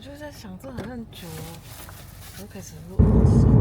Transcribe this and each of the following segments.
就在想，这很久哦，我开始录20。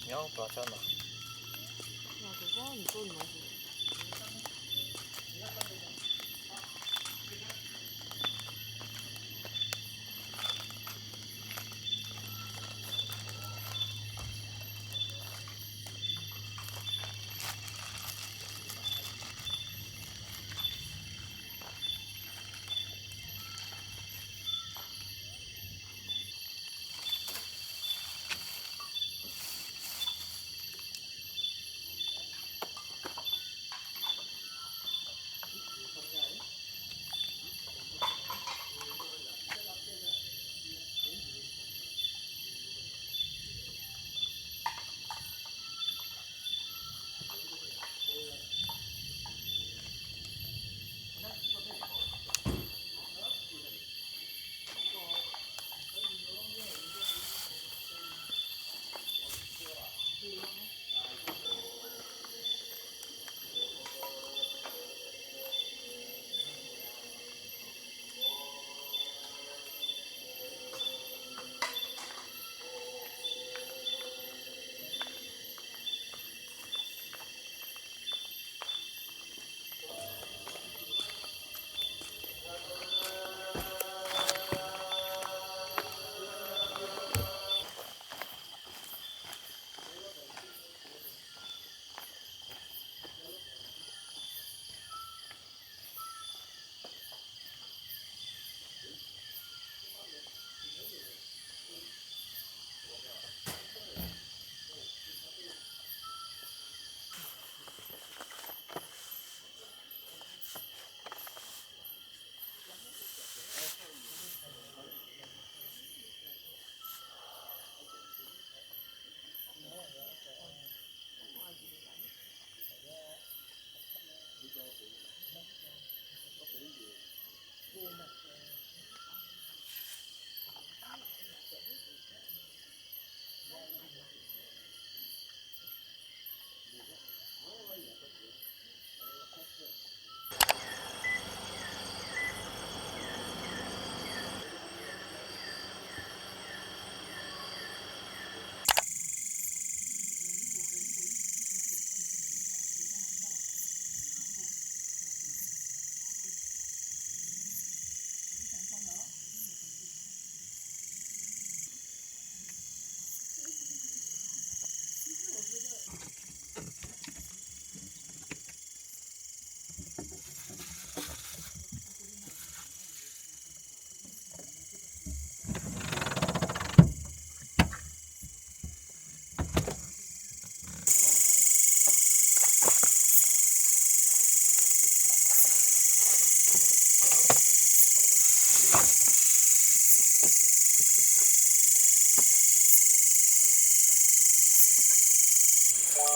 你要把枪拿。那就说你做你东西。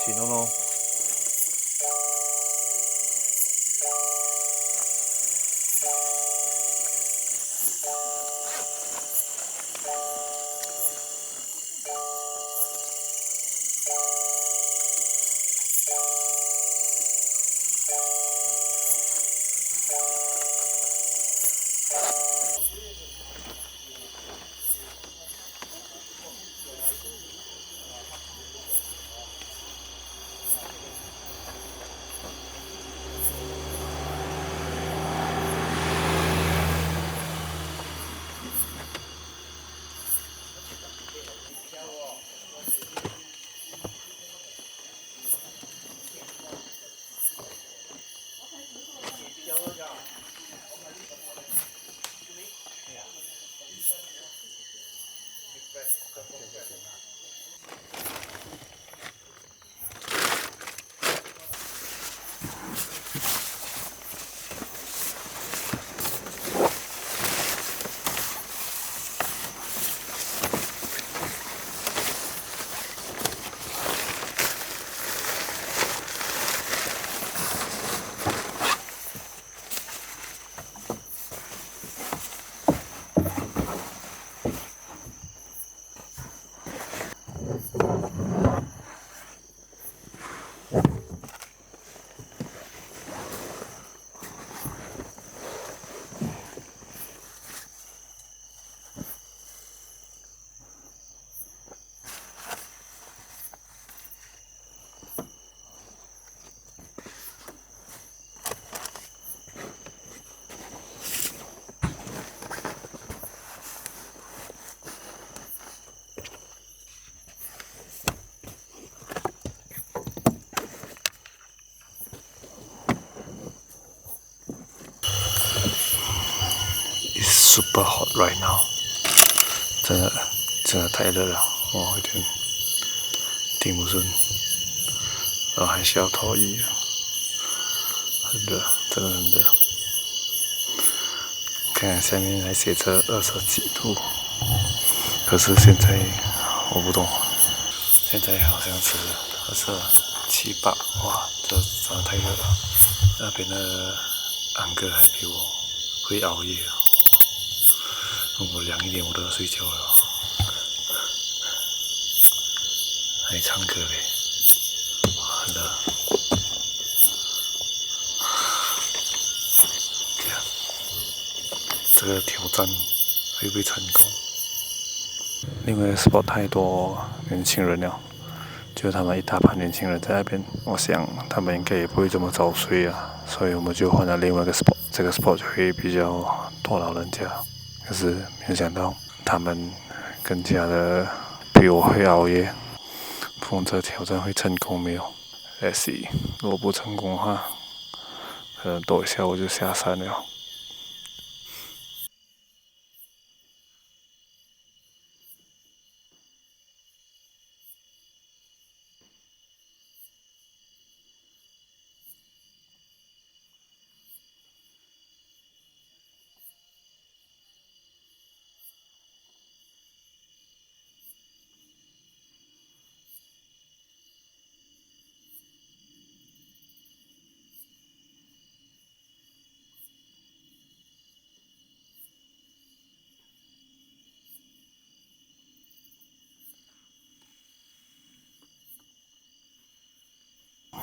启动喽。super hot right now， 真的太热了，我有点顶不顺，然后还需要脱衣，很热，真的很热。看下面还写着20几度，可是现在我不懂，现在好像是27、8，哇，这真的太热了。那边的安哥还比我会熬夜，我凉一点我都要睡觉了，还唱歌嘞，很热。这个挑战会不会成功？因为 spot 太多年轻人了，就他们一大班年轻人在那边，我想他们应该也不会这么早睡啊，所以我们就换了另外一个 spot， 这个 spot 就会比较多老人家。可是没有想到他们更加的比我会熬夜，不懂这挑战会成功没有 ？Let's see， 如果不成功的话，可能多一下我就下山了。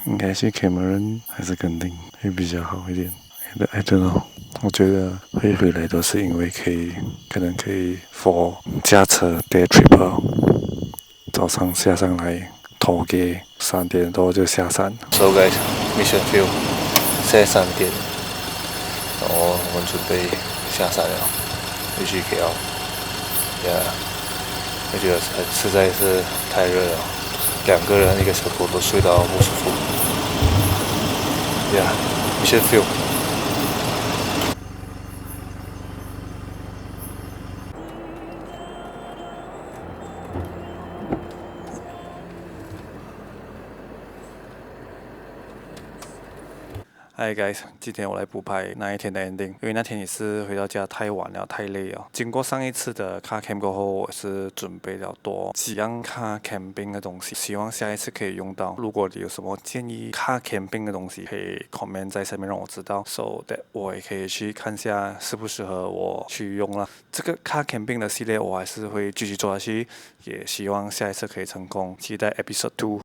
应该去 Cameron 还是垦丁会比较好一点。I don't know， 我觉得会回来都是因为可能可以 for 驾车 day trip， 早上下上来投给3点多就下山。So guys, mission field， 现在3点，然后我们准备下山了，回去 KL。我觉得实在是太热了。2个人1个小时都睡到不舒服。Mission field。Hi guys， 今天我来补拍那一天的 ending， 因为那天也是回到家太晚了，太累了。经过上一次的 car camp 过后，我是准备了多几样 car camping 的东西，希望下一次可以用到。如果你有什么建议 car camping 的东西，可以 comment 在下面让我知道 ，so that 我也可以去看下适不适合我去用了。这个 car camping 的系列我还是会继续做下去，也希望下一次可以成功。期待 episode 2。